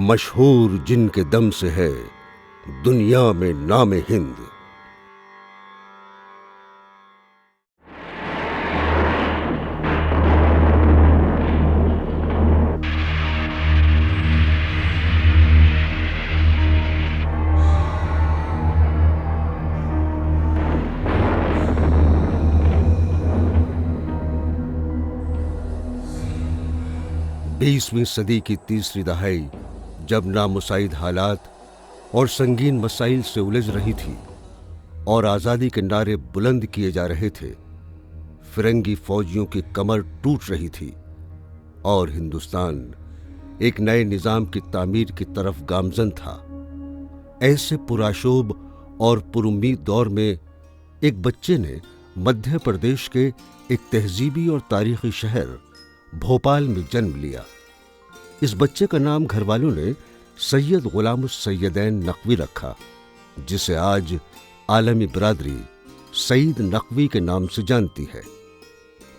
مشہور جن کے دم سے ہے دنیا میں نام ہند۔ 20ویں صدی کی تیسری دہائی جب نامساعد حالات اور سنگین مسائل سے الجھ رہی تھی اور آزادی کے نعرے بلند کیے جا رہے تھے، فرنگی فوجیوں کی کمر ٹوٹ رہی تھی اور ہندوستان ایک نئے نظام کی تعمیر کی طرف گامزن تھا۔ ایسے پرآشوب اور پرامید دور میں ایک بچے نے مدھیہ پردیش کے ایک تہذیبی اور تاریخی شہر بھوپال میں جنم لیا۔ اس بچے کا نام گھر والوں نے سید غلام السیدین نقوی رکھا، جسے آج عالمی برادری سعید نقوی کے نام سے جانتی ہے۔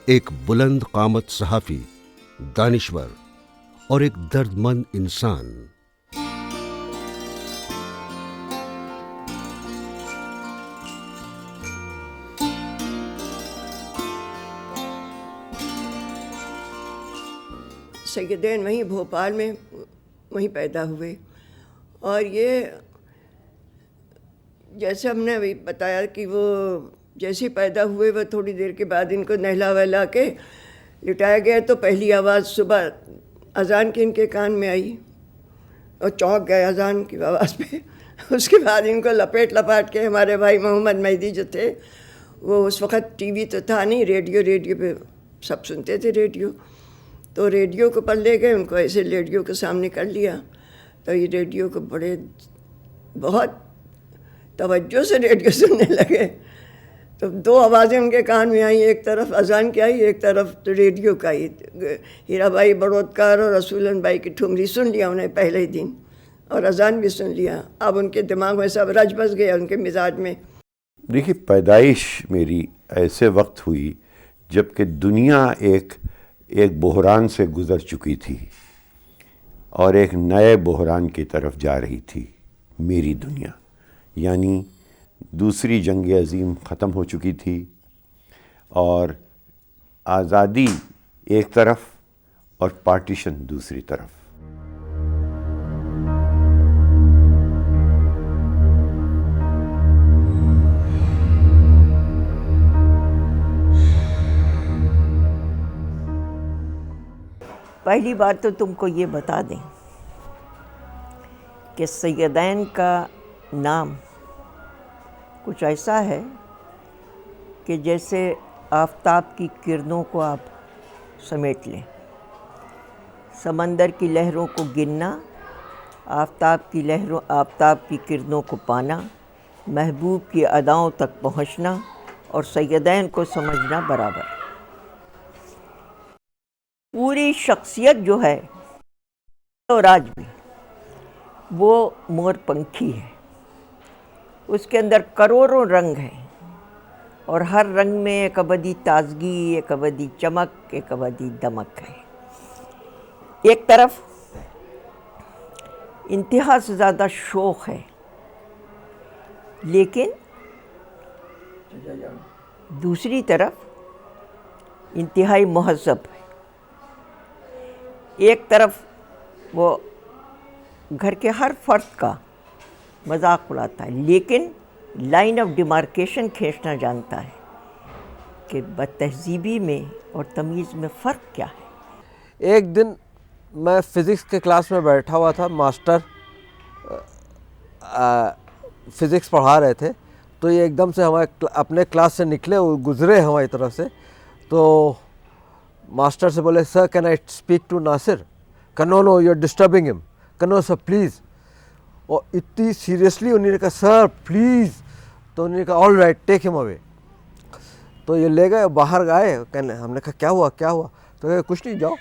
ایک بلند قامت صحافی، دانشور اور ایک درد مند انسان۔ سیدین وہیں بھوپال میں وہیں پیدا ہوئے، اور یہ جیسے ہم نے ابھی بتایا کہ وہ جیسے پیدا ہوئے وہ تھوڑی دیر کے بعد ان کو نہلا وہلا کے لٹایا گیا، تو پہلی آواز صبح اذان کی ان کے کان میں آئی اور چونک گئے اذان کی آواز پہ۔ اس کے بعد ان کو لپیٹ لپاٹ کے ہمارے بھائی محمد مہدی جو تھے، وہ اس وقت ٹی وی تو تھا نہیں، ریڈیو پہ سب سنتے تھے ریڈیو، تو ریڈیو کو پر لے گئے، ان کو ایسے ریڈیو کے سامنے کر لیا، تو یہ ریڈیو کو بہت توجہ سے ریڈیو سننے لگے۔ تو دو آوازیں ان کے کان میں آئیں، ایک طرف اذان کی آئی، ایک طرف ریڈیو کا آئی۔ ہیرا بھائی بڑودکار اور رسولن بھائی کی ٹھمری سن لیا انہیں پہلے ہی دن، اور اذان بھی سن لیا۔ اب ان کے دماغ میں سب رچ بس گیا، ان کے مزاج میں۔ دیکھیے، پیدائش میری ایسے وقت ہوئی جب کہ دنیا ایک بحران سے گزر چکی تھی اور ایک نئے بحران کی طرف جا رہی تھی میری دنیا، یعنی دوسری جنگ عظیم ختم ہو چکی تھی اور آزادی ایک طرف اور پارٹیشن دوسری طرف۔ پہلی بات تو تم کو یہ بتا دیں کہ سیدین کا نام کچھ ایسا ہے کہ جیسے آفتاب کی کرنوں کو آپ سمیٹ لیں، سمندر کی لہروں کو گننا، آفتاب کی کرنوں کو پانا، محبوب کی اداؤں تک پہنچنا اور سیدین کو سمجھنا برابر۔ پوری شخصیت جو ہے اور آج بھی وہ مور پنکھی ہے، اس کے اندر کروڑوں رنگ ہیں، اور ہر رنگ میں ایک ابدی تازگی، ایک ابدی چمک، ایک ابدی دمک ہے۔ ایک طرف انتہا سے زیادہ شوق ہے، لیکن دوسری طرف انتہائی مہذب ہے۔ ایک طرف وہ گھر کے ہر فرد کا مذاق اڑاتا ہے، لیکن لائن آف ڈیمارکیشن کھینچنا جانتا ہے کہ بدتہذیبی میں اور تمیز میں فرق کیا ہے۔ ایک دن میں فزکس کے کلاس میں بیٹھا ہوا تھا، ماسٹر فزکس پڑھا رہے تھے، تو یہ ایک دم سے ہمارے اپنے کلاس سے نکلے، وہ گزرے ہماری طرف سے، تو ماسٹر سے بولے، سر کین آئی اسپیک ٹو ناصر؟ کہ نو نو یو آر ڈسٹربنگ ہم، کہ نو سر پلیز۔ اور اتنی سیریسلی انہوں نے کہا، سر پلیز، تو انہوں نے کہا آل رائٹ ٹیک ہم اوے۔ تو یہ لے گئے، باہر گئے، ہم نے کہا کیا ہوا کیا ہوا؟ تو کہا کچھ نہیں، جاؤ۔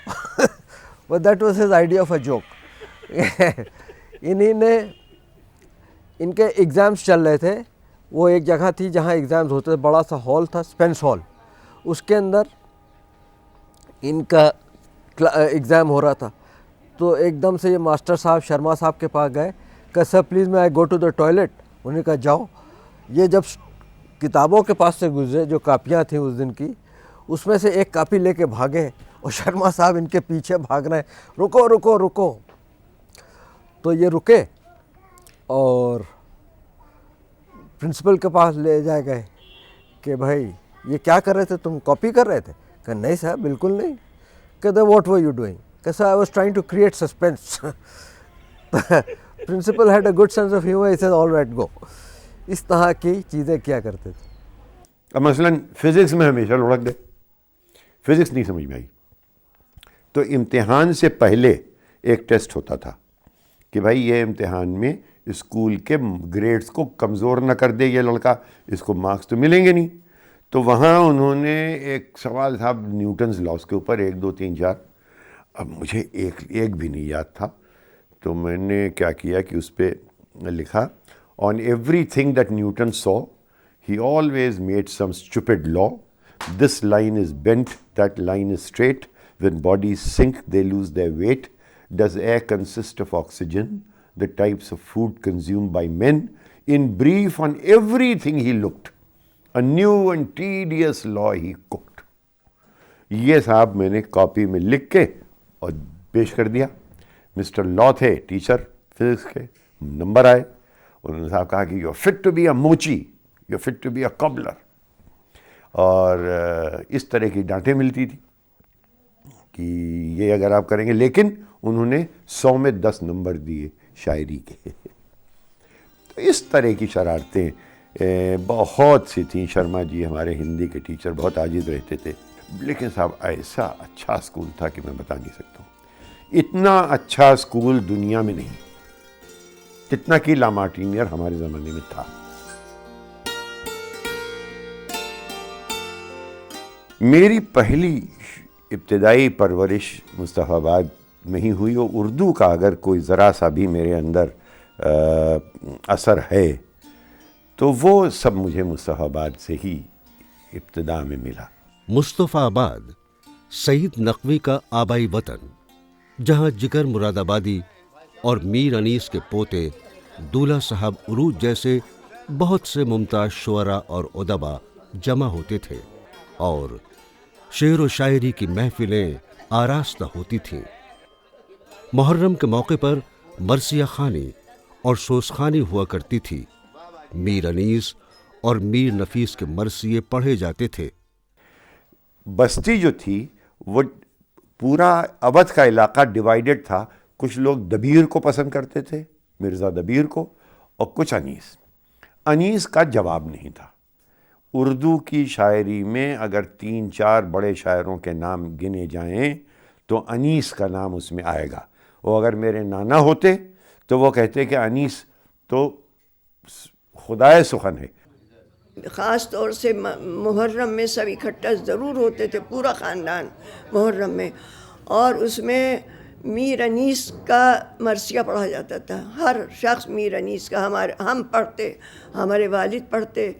But that was his idea of a joke. انہی نے، ان کے ایگزامس چل رہے تھے، وہ ایک جگہ تھی جہاں ایگزامس ہوتے تھے، بڑا سا ہال تھا، اسپینس ہال، اس کے اندر ان کا ایگزام ہو رہا تھا۔ تو ایک دم سے یہ ماسٹر صاحب شرما صاحب کے پاس گئے کہ سر پلیز میں آئی گو ٹو دا ٹوائلٹ. انہوں نے کہا جاؤ. یہ جب کتابوں کے پاس سے گزرے جو کاپیاں تھیں اس دن کی, اس میں سے ایک کاپی لے کے بھاگے اور شرما صاحب ان کے پیچھے بھاگ رہے ہیں, رکو رکو رکو. تو یہ رکے اور پرنسپل کے پاس لے جائے گئے کہ بھائی یہ کیا کر رہے تھے, تم کاپی کر رہے تھے؟ کہ نہیں صاحب بالکل نہیں. کہتے واٹ ور یو ڈوئنگ؟ کہ sir I was trying to create suspense. Principal had a good sense of humour, he said all right go. اس طرح کی چیزیں کیا کرتے تھے. اب مثلاً فزکس میں ہمیشہ لڑک گئے, فزکس نہیں سمجھ میں آئی تو امتحان سے پہلے ایک ٹیسٹ ہوتا تھا کہ بھائی یہ امتحان میں اسکول کے گریڈز کو کمزور نہ کر دے یہ لڑکا, اس کو مارکس تو ملیں گے نہیں. تو وہاں انہوں نے ایک سوال تھا نیوٹنز لاز کے اوپر 1 2 3 4. اب مجھے ایک بھی نہیں یاد تھا, تو میں نے کیا کیا کہ اس پہ لکھا on everything that Newton so he always made some stupid law. This line is bent, that line is straight. When bodies sink they lose their weight. Does air consist of oxygen? The types of food consumed by men. In brief, on everything he looked. A new and tedious law he cooked. یہ صاحب میں نے copy میں لکھ کے اور پیش کر دیا. مسٹر لا تھے ٹیچر فزکس کے, نمبر آئے. انہوں نے صاحب کہا کہ you fit to be a mochi, you fit to be a cobbler. اور اس طرح کی ڈانٹیں ملتی تھی کہ یہ اگر آپ کریں گے, لیکن انہوں نے 100 میں 10 نمبر دیے شاعری کے. تو اس طرح کی شرارتیں بہت سی تھیں. شرما جی ہمارے ہندی کے ٹیچر بہت عاجز رہتے تھے, لیکن صاحب ایسا اچھا اسکول تھا کہ میں بتا نہیں سکتا ہوں. اتنا اچھا اسکول دنیا میں نہیں جتنا کہ لا مارٹینیئر ہمارے زمانے میں تھا. میری پہلی ابتدائی پرورش مصطفیٰ آباد میں ہی ہوئی, اور اردو کا اگر کوئی ذرا سا بھی میرے اندر اثر ہے تو وہ سب مجھے مصطفیٰ آباد سے ہی ابتدا میں ملا. مصطفیٰ آباد سعید نقوی کا آبائی وطن, جہاں جگر مراد آبادی اور میر انیس کے پوتے دولہ صاحب عروج جیسے بہت سے ممتاز شعراء اور ادبا جمع ہوتے تھے, اور شعر و شاعری کی محفلیں آراستہ ہوتی تھیں. محرم کے موقع پر مرثیہ خوانی اور سوزخوانی ہوا کرتی تھی. میر انیس اور میر نفیس کے مرثیے پڑھے جاتے تھے. بستی جو تھی وہ پورا اودھ کا علاقہ ڈیوائیڈڈ تھا. کچھ لوگ دبیر کو پسند کرتے تھے, مرزا دبیر کو, اور کچھ انیس. انیس کا جواب نہیں تھا. اردو کی شاعری میں اگر 3 4 بڑے شاعروں کے نام گنے جائیں تو انیس کا نام اس میں آئے گا. وہ اگر میرے نانا ہوتے تو وہ کہتے کہ انیس تو خدائے سخن ہے. خاص طور سے محرم میں سب اکٹھا ضرور ہوتے تھے, پورا خاندان محرم میں, اور اس میں میر انیس کا مرثیہ پڑھا جاتا تھا. ہر شخص میر انیس کا, ہم پڑھتے, ہمارے والد پڑھتے,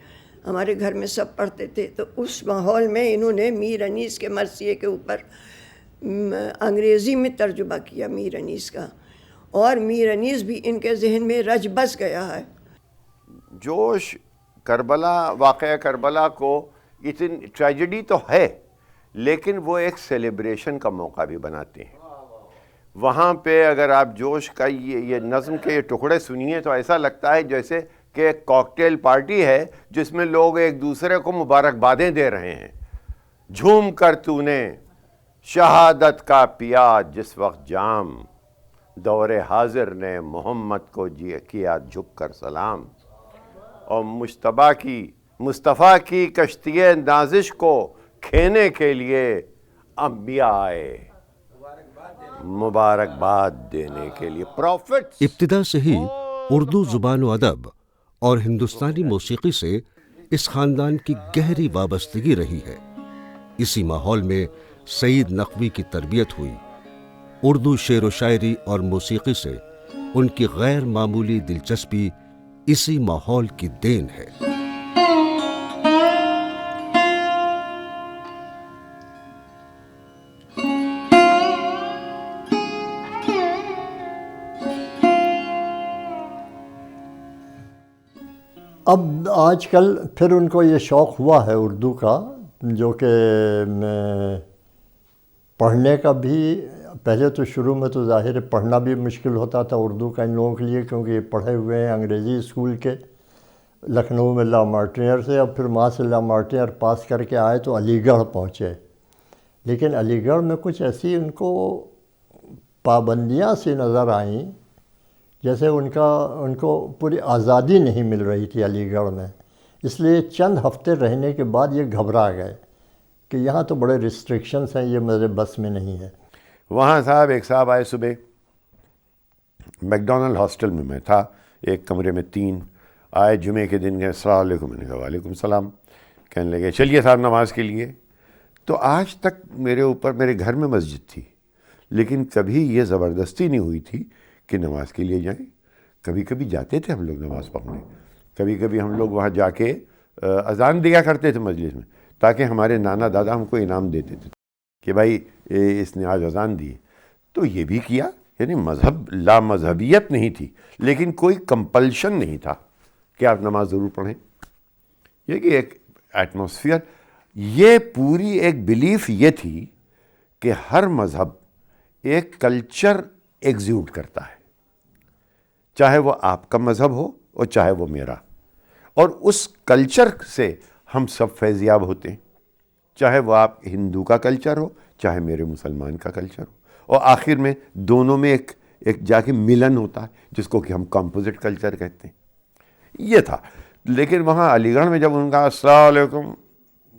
ہمارے گھر میں سب پڑھتے تھے. تو اس ماحول میں انہوں نے میر انیس کے مرثیے کے اوپر انگریزی میں ترجمہ کیا میر انیس کا, اور میر انیس بھی ان کے ذہن میں رچ بس گیا ہے. جوش کربلا, واقعہ کربلا کو اتنی ٹریجڈی تو ہے, لیکن وہ ایک سیلیبریشن کا موقع بھی بناتے ہیں. وہاں پہ اگر آپ جوش کا یہ نظم کے یہ ٹکڑے سنیے تو ایسا لگتا ہے جیسے کہ ایک کاکٹیل پارٹی ہے جس میں لوگ ایک دوسرے کو مبارکبادیں دے رہے ہیں. جھوم کر تو نے شہادت کا پیا جس وقت جام, دور حاضر نے محمد کو کیا جھک کر سلام. اور مصطفیٰ کی کشتی نازش کو کھینے کے لیے انبیاء آئے مبارکباد دینے کے لیے. پروفٹس. ابتدا سے ہی اردو زبان و ادب اور ہندوستانی موسیقی سے اس خاندان کی گہری وابستگی رہی ہے. اسی ماحول میں سعید نقوی کی تربیت ہوئی. اردو شعر و شاعری اور موسیقی سے ان کی غیر معمولی دلچسپی اسی ماحول کی دین ہے. اب آج کل پھر ان کو یہ شوق ہوا ہے اردو کا، جو کہ میں پڑھنے کا بھی، پہلے تو شروع میں تو ظاہر ہے پڑھنا بھی مشکل ہوتا تھا اردو کا ان لوگوں کے لیے، کیونکہ یہ پڑھے ہوئے ہیں انگریزی اسکول کے لکھنؤ میں لا مارٹینر سے، اور پھر وہاں سے لا مارٹینر پاس کر کے آئے تو علی گڑھ پہنچے. لیکن علی گڑھ میں کچھ ایسی ان کو پابندیاں سی نظر آئیں، جیسے ان کو پوری آزادی نہیں مل رہی تھی علی گڑھ میں. اس لیے چند ہفتے رہنے کے بعد یہ گھبرا گئے کہ یہاں تو بڑے ریسٹرکشنس ہیں، یہ میرے بس میں نہیں ہے. وہاں صاحب ایک صاحب آئے صبح، میکڈونلڈ ہاسٹل میں تھا، ایک کمرے میں 3 آئے، جمعے کے دن گئے، السلام علیکم. میں نے کہا وعلیکم السلام. کہنے لگے چلیے صاحب نماز کے لیے. تو آج تک میرے اوپر، میرے گھر میں مسجد تھی، لیکن کبھی یہ زبردستی نہیں ہوئی تھی کہ نماز کے لیے جائیں. کبھی کبھی جاتے تھے ہم لوگ نماز پڑھنے، کبھی کبھی ہم لوگ وہاں جا کے اذان دیا کرتے تھے مجلس میں، تاکہ ہمارے نانا دادا ہم کو انعام دیتے تھے کہ بھائی اس نے آج اذان دی. تو یہ بھی کیا، یعنی مذہب، لا مذہبیت نہیں تھی، لیکن کوئی کمپلشن نہیں تھا کہ آپ نماز ضرور پڑھیں. یہ کہ ایک ایٹماسفیئر، یہ پوری ایک بلیف یہ تھی کہ ہر مذہب ایک کلچر ایگزیوٹ کرتا ہے، چاہے وہ آپ کا مذہب ہو اور چاہے وہ میرا، اور اس کلچر سے ہم سب فیضیاب ہوتے ہیں، چاہے وہ آپ ہندو کا کلچر ہو چاہے میرے مسلمان کا کلچر ہو، اور آخر میں دونوں میں ایک جا کے ملن ہوتا ہے، جس کو کہ ہم کمپوزٹ کلچر کہتے ہیں. یہ تھا. لیکن وہاں علی گڑھ میں جب ان کا السلام علیکم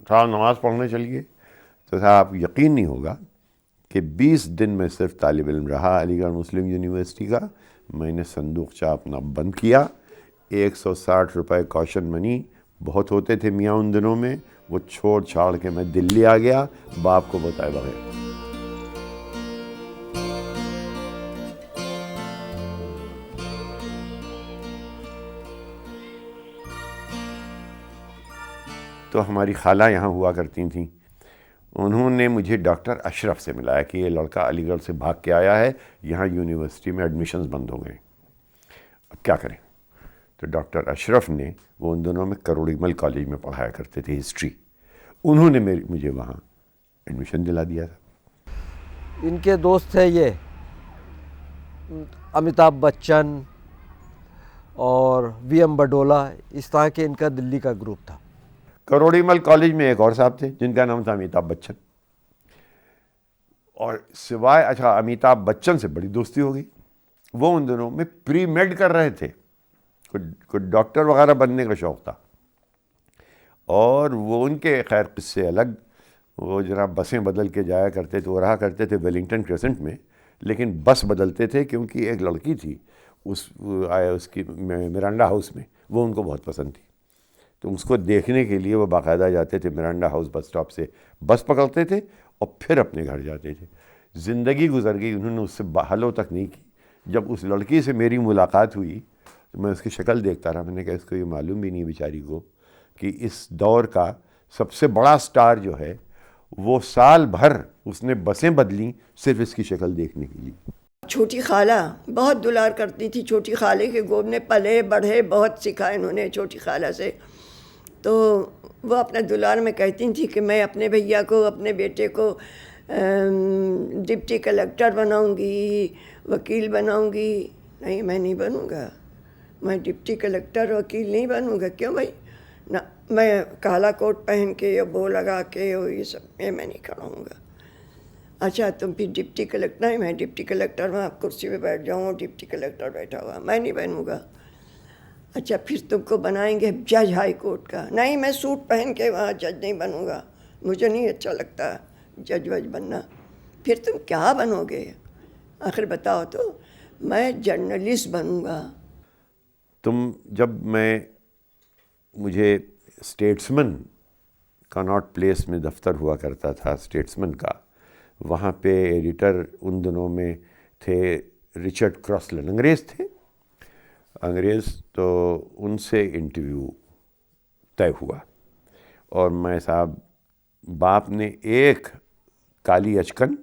صاحب نماز پڑھنے چلیے، تو صاحب یقین نہیں ہوگا کہ 20 دن میں صرف طالب علم رہا علی گڑھ مسلم یونیورسٹی کا. میں نے صندوقچہ اپنا بند کیا، 160 روپے کوشن منی بہت ہوتے تھے میاں ان دنوں میں، وہ چھوڑ چھاڑ کے میں دلی آ گیا باپ کو بتائے بغیر. تو ہماری خالہ یہاں ہوا کرتی تھیں، انہوں نے مجھے ڈاکٹر اشرف سے ملایا کہ یہ لڑکا علی گڑھ سے بھاگ کے آیا ہے، یہاں یونیورسٹی میں ایڈمیشنز بند ہو گئے، اب کیا کریں. تو ڈاکٹر اشرف نے، وہ ان دنوں میں کروڑی مل کالج میں پڑھایا کرتے تھے ہسٹری، انہوں نے مجھے وہاں ایڈمیشن دلا دیا تھا. ان کے دوست تھے یہ امیتابھ بچن اور وی ایم بڈولا، اس طرح کے ان کا دلی کا گروپ تھا. کروڑی مل کالج میں ایک اور صاحب تھے جن کا نام تھا امیتابھ بچن، اور سوائے اچھا امیتابھ بچن سے بڑی دوستی ہو گئی. وہ ان دنوں میں پری میڈ کر رہے تھے، کوئی ڈاکٹر وغیرہ بننے کا شوق تھا، اور وہ ان کے خیر قصے الگ. وہ جناب بسیں بدل کے جایا کرتے تھے، وہ رہا کرتے تھے ویلنگٹن کریسنٹ میں، لیکن بس بدلتے تھے کیونکہ ایک لڑکی تھی اس کی مرانڈا ہاؤس میں، وہ ان کو بہت پسند تھی. تو اس کو دیکھنے کے لیے وہ باقاعدہ جاتے تھے مرانڈا ہاؤس بس اسٹاپ سے، بس پکڑتے تھے اور پھر اپنے گھر جاتے تھے. زندگی گزر گئی، انہوں نے اس سے حلو تک نہیں کی. جب اس لڑکی سے میری ملاقات ہوئی تو میں اس کی شکل دیکھتا رہا، میں نے کہا اس کو یہ معلوم بھی نہیں بیچاری کو کہ اس دور کا سب سے بڑا سٹار جو ہے وہ سال بھر اس نے بسیں بدلیں صرف اس کی شکل دیکھنے کے لیے. چھوٹی خالہ بہت دلار کرتی تھی، چھوٹی خالے کے گود میں پلے بڑھے، بہت سکھا انہوں نے چھوٹی خالہ سے. تو وہ اپنے دلار میں کہتی تھی کہ میں اپنے بھیا کو، اپنے بیٹے کو ڈپٹی کلیکٹر بناؤں گی، وکیل بناؤں گی. نہیں، میں نہیں بنوں گا، میں ڈپٹی کلیکٹر وکیل نہیں بنوں گا. کیوں بھائی؟ نہ، میں کالا کوٹ پہن کے یا بو لگا کے اور یہ سب میں نہیں کھڑا ہوں گا. اچھا تم پھر ڈپٹی کلیکٹر ہے، میں ڈپٹی کلیکٹر وہاں کرسی پہ بیٹھ جاؤں، ڈپٹی کلیکٹر بیٹھا ہوا، میں نہیں بنوں گا. اچھا پھر تم کو بنائیں گے جج ہائی کورٹ کا. نہیں، میں سوٹ پہن کے وہاں جج نہیں بنوں گا، مجھے نہیں اچھا لگتا جج وج بننا. پھر تم کیا بنو گے؟ آخر بتاؤ تو. میں جرنلسٹ بنوں گا. تم جب مجھے اسٹیٹسمن کناٹ پلیس میں دفتر ہوا کرتا تھا اسٹیٹسمن کا، وہاں پہ ایڈیٹر ان دنوں میں تھے رچرڈ کراسلن، انگریز تھے، انگریز. تو ان سے انٹرویو طے ہوا، اور میں صاحب باپ نے ایک کالی اچکن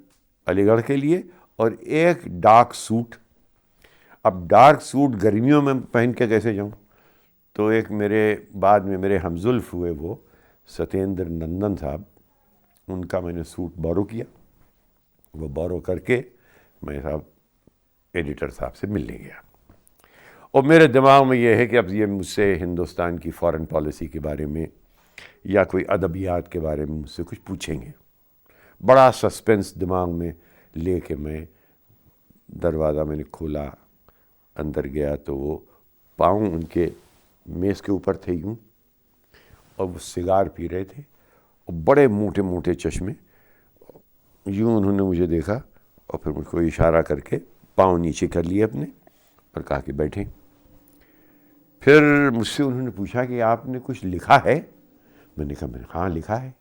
علی گڑھ کے لیے اور ایک ڈارک سوٹ. اب ڈارک سوٹ گرمیوں میں پہن کے کیسے جاؤں؟ تو ایک میرے بعد میں میرے ہمزلف ہوئے وہ ستیندر نندن صاحب، ان کا میں نے سوٹ بورو کیا. وہ بورو کر کے میں صاحب ایڈیٹر صاحب سے ملنے گیا. اور میرے دماغ میں یہ ہے کہ اب یہ مجھ سے ہندوستان کی فارن پالیسی کے بارے میں یا کوئی ادبیات کے بارے میں مجھ سے کچھ پوچھیں گے. بڑا سسپینس دماغ میں لے کے میں دروازہ میں نے کھولا، اندر گیا تو وہ پاؤں ان کے میز کے اوپر تھے یوں، اور وہ سگار پی رہے تھے، اور بڑے موٹے موٹے چشمے. یوں انہوں نے مجھے دیکھا اور پھر مجھ کو اشارہ کر کے پاؤں نیچے کر لیے اپنے اور کہا کہ بیٹھیں. پھر مجھ سے انہوں نے پوچھا کہ آپ نے کچھ لکھا ہے؟ میں نے کہا ہاں لکھا ہے.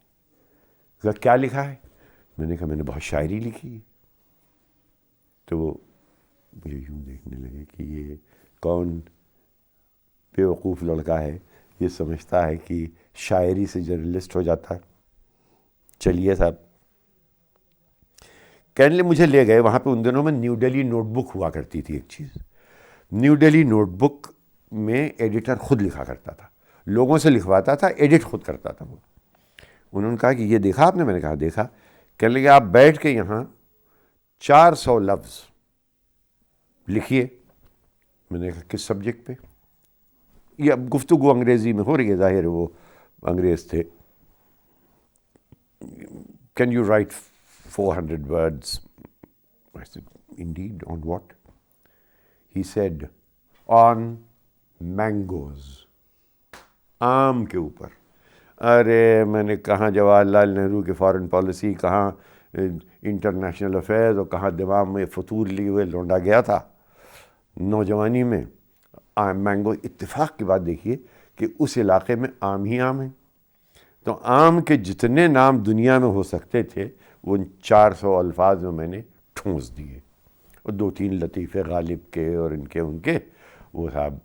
کہا کیا لکھا ہے؟ میں نے کہا میں نے بہت شاعری لکھی ہے. تو وہ مجھے یوں دیکھنے لگے کہ یہ کون بے وقوف لڑکا ہے، یہ سمجھتا ہے کہ شاعری سے جرنلسٹ ہو جاتا ہے. چلیے صاحب، کہنے لے مجھے لے گئے وہاں پہ. ان دنوں میں نیو ڈیلی نوٹ بک ہوا کرتی تھی ایک چیز. نیو ڈیلی نوٹ بک میں ایڈیٹر خود لکھا کرتا تھا، لوگوں سے لکھواتا تھا، ایڈٹ خود کرتا تھا وہ. انہوں نے کہا کہ یہ دیکھا آپ نے؟ میں نے کہا دیکھا. کہنے لگے آپ بیٹھ کے یہاں 400 لفظ لکھیے. میں نے کہا کس سبجیکٹ پہ؟ یہ اب گفتگو انگریزی میں ہو رہی ہے، ظاہر ہے وہ انگریز تھے. Can you right 400 words? I said, indeed, on what? He said, on mangoes. آم کے اوپر. ارے میں نے کہاں جواہر لال نہرو کی فارن پالیسی، کہاں انٹرنیشنل افیئرز، اور کہاں دماغ میں فطور لیے ہوئے لونڈا گیا تھا نوجوانی میں. آم مینگو. اتفاق کی بات دیکھیے کہ اس علاقے میں آم ہی آم ہیں. تو آم کے جتنے نام دنیا میں ہو سکتے تھے وہ 400 الفاظ میں نے ٹھونس دیے، اور 2-3 لطیفے غالب کے اور ان کے وہ صاحب.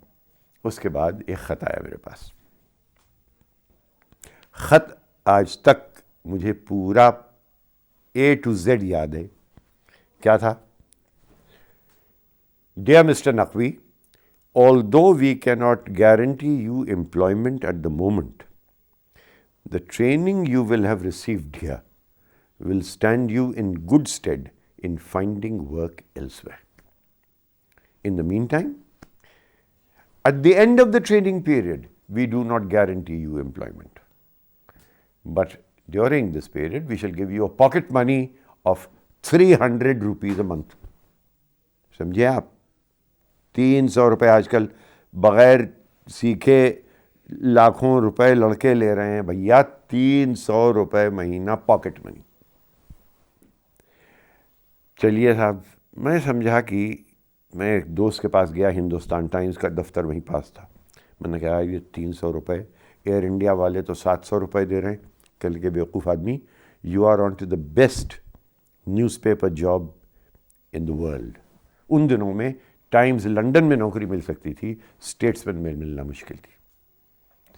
اس کے بعد ایک خط آیا میرے پاس. خط آج تک مجھے پورا A to Z یاد ہے. کیا تھا؟ Dear Mr. Naqvi, although we cannot guarantee you employment at the moment, the training you will have received here will stand you in good stead in finding work elsewhere. In the meantime, at the end of the training period, we do not guarantee you employment. But during this period, we shall give you a pocket money of 300 rupees a month. سمجھے آپ؟ 300 روپے آج کل بغیر سیکھے لاکھوں روپے لڑکے لے رہے ہیں بھیا. 300 روپے مہینہ پاکٹ منی. چلیے صاحب، میں سمجھا کہ میں ایک دوست کے پاس گیا، ہندوستان ٹائمز کا دفتر وہیں پاس تھا. میں نے کہا یہ 300 روپے، ایئر انڈیا والے تو 700 روپے دے رہے ہیں. کل کے بیوقوف آدمی، you are on to the best newspaper job in the world. ان دنوں میں ٹائمز لنڈن میں نوکری مل سکتی تھی، اسٹیٹسمین میں ملنا مشکل تھی.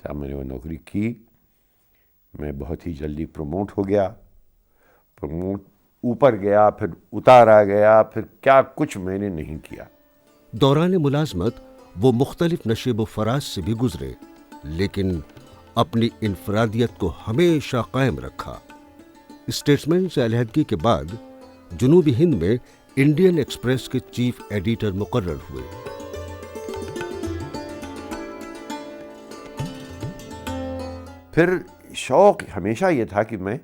صاحب میں نے وہ نوکری کی. میں بہت ہی جلدی پروموٹ ہو گیا. پروموٹ اوپر گیا، پھر اتارا گیا، پھر کیا کچھ میں نے نہیں کیا. دوران ملازمت وہ مختلف نشیب و فراز سے بھی گزرے، لیکن اپنی انفرادیت کو ہمیشہ قائم رکھا. اسٹیٹسمین سے علیحدگی کے بعد جنوبی ہند میں انڈین ایکسپریس کے چیف ایڈیٹر مقرر ہوئے. پھر شوق ہمیشہ یہ تھا کہ میں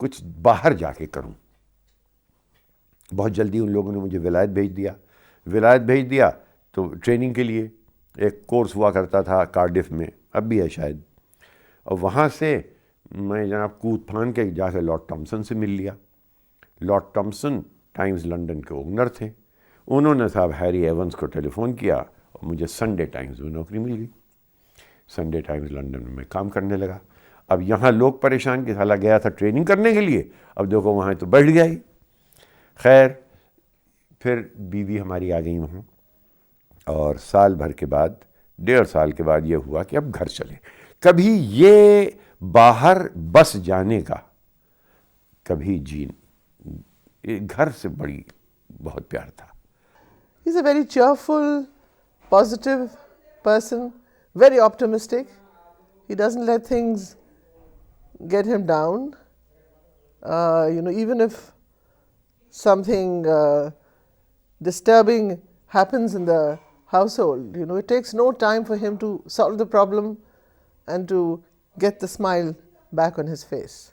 کچھ باہر جا کے کروں. بہت جلدی ان لوگوں نے مجھے ولایت بھیج دیا تو ٹریننگ کے لیے ایک کورس ہوا کرتا تھا کارڈف میں، اب بھی ہے شاید. اور وہاں سے میں جناب کود پھان کے جا کے لارڈ ٹامسن سے مل لیا. لارڈ ٹامسن ٹائمز لنڈن کے اوونر تھے. انہوں نے صاحب ہیری ایونز کو ٹیلی فون کیا اور مجھے سنڈے ٹائمز میں نوکری مل گئی. سنڈے ٹائمز لنڈن میں کام کرنے لگا. اب یہاں لوگ پریشان کہ سالا گیا تھا ٹریننگ کرنے کے لیے، اب دیکھو وہاں تو بیٹھ گیا ہی. خیر پھر بیوی ہماری آ گئی وہاں، اور سال بھر کے بعد، 1.5 سال کے بعد یہ ہوا کہ اب گھر چلے. کبھی یہ باہر بس جانے کا کبھی گھر سے بڑی بہت پیار تھا. He's a very cheerful, positive person very optimistic. He doesn't let things get him down. Even if something disturbing happens in the household, it takes no time for him to solve the problem and to get the smile back on his face.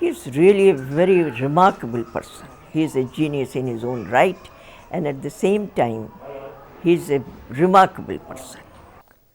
he is really a very remarkable person. He is a genius in his own right, and at the same time he is a remarkable person.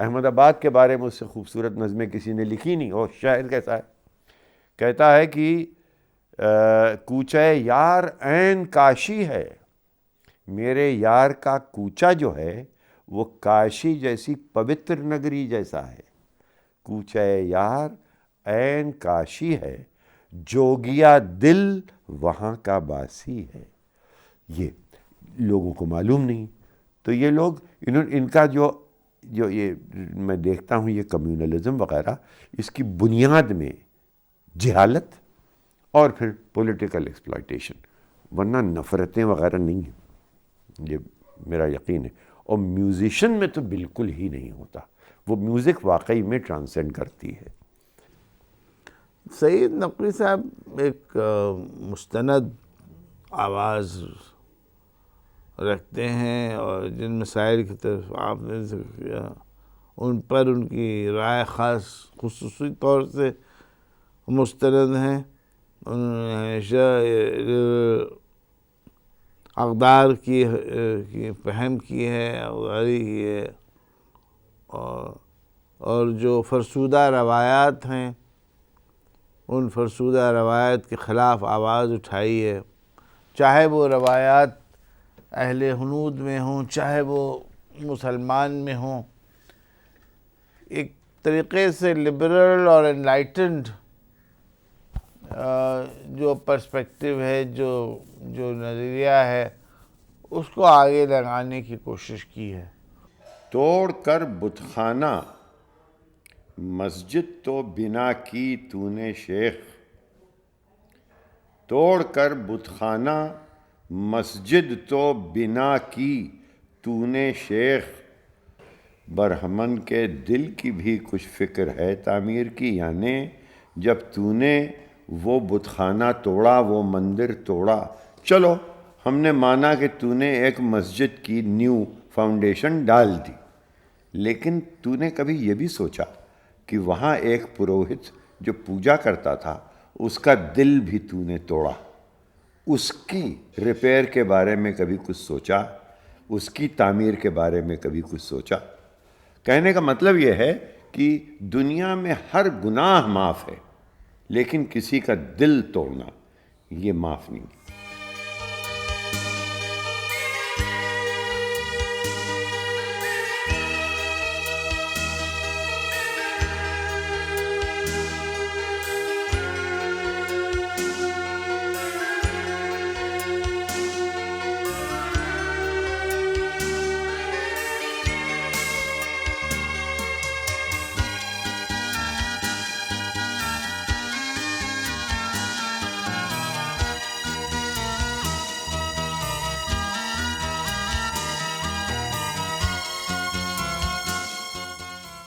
Ahmad آباد کے بارے میں اس سے خوبصورت نظمیں کسی نے لکھی نہیں. اور شاعر کیسا ہے, کہتا ہے کہ کوچہ یار عین کاشی ہے, میرے یار کا کوچہ جو ہے وہ کاشی جیسی پوتر نگری جیسا ہے. کوچہ یار عین کاشی ہے, جوگیا دل وہاں کا باسی ہے. یہ لوگوں کو معلوم نہیں. تو یہ لوگ ان کا جو یہ میں دیکھتا ہوں یہ کمیونلزم وغیرہ, اس کی بنیاد میں جہالت اور پھر پولیٹیکل ایکسپلائٹیشن, ورنہ نفرتیں وغیرہ نہیں ہیں, یہ میرا یقین ہے. اور میوزیشین میں تو بالکل ہی نہیں ہوتا, وہ میوزک واقعی میں ٹرانسینڈ کرتی ہے. سید نقوی صاحب ایک مستند آواز رکھتے ہیں اور جن مسائل کی طرف آپ نے ذکر کیا ان پر ان کی رائے خاص خصوصی طور سے مستند ہیں. انہوں نے ہمیشہ اقدار کی فہم کی ہے, اقداری کی ہے, اور جو فرسودہ روایات ہیں ان فرسودہ روایات کے خلاف آواز اٹھائی ہے, چاہے وہ روایات اہل ہنود میں ہوں چاہے وہ مسلمان میں ہوں. ایک طریقے سے لبرل اور انلائٹنڈ جو پرسپیکٹیو ہے, جو نظریہ ہے, اس کو آگے لگانے کی کوشش کی ہے. توڑ کر بت خانہ مسجد تو بنا کی تو نے شیخ, توڑ کر بت خانہ مسجد تو بنا کی تو نے شیخ, برہمن کے دل کی بھی کچھ فکر ہے تعمیر کی. یعنی جب تو نے وہ بت خانہ توڑا, وہ مندر توڑا, چلو ہم نے مانا کہ تو نے ایک مسجد کی نیو فاؤنڈیشن ڈال دی, لیکن تو نے کبھی یہ بھی سوچا کہ وہاں ایک پروہت جو پوجا کرتا تھا اس کا دل بھی تو نے توڑا, اس کی ریپیئر کے بارے میں کبھی کچھ سوچا, اس کی تعمیر کے بارے میں کبھی کچھ سوچا؟ کہنے کا مطلب یہ ہے کہ دنیا میں ہر گناہ معاف ہے, لیکن کسی کا دل توڑنا یہ معاف نہیں.